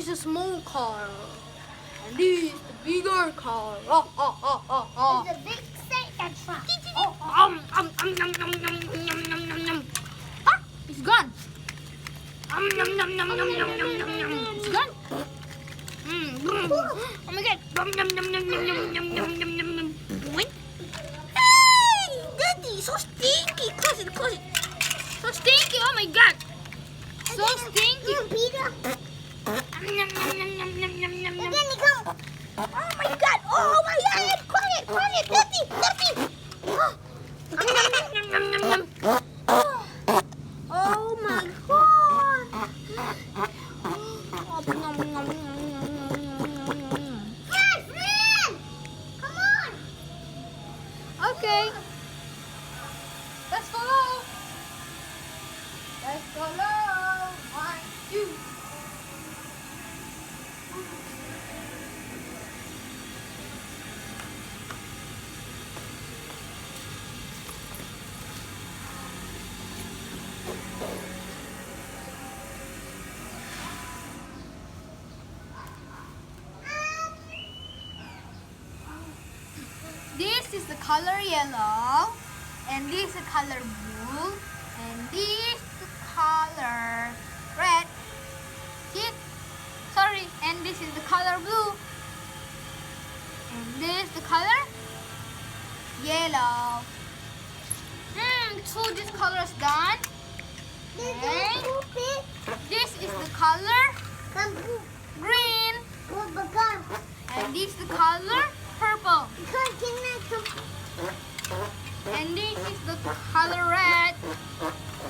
is a small car. And this is the bigger car. Oh, oh, oh, oh, oh. It's a big Satan truck. Ah, it's gone. It's gone. Oh my god. Hey, Daddy, so stinky. Close it, close it. So stinky. Oh my god. So stinky. Peter. Oh my god. Oh my god. Quiet, quiet. Daddy, Daddy. Oh my god. Friend, friend. Come on. Okay. Let's follow. Let's follow. 1, 2. This is the color yellow, and this is the color blue, and this is the color red. See it? Sorry, and this is the color blue, and this is the color yellow. So this color is done. And this is the color green, and this is the color purple. And this is the color red.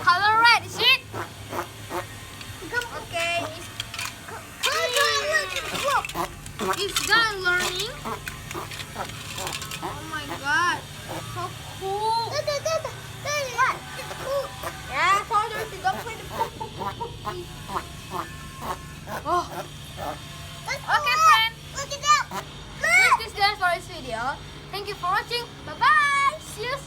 Color red, is it? Okay. It's done learning. Oh my god. So cool. Yeah, father, to go play the Oh. Okay, friend. Look at that. This is done for this video. Thank you for watching. Bye bye. See you soon.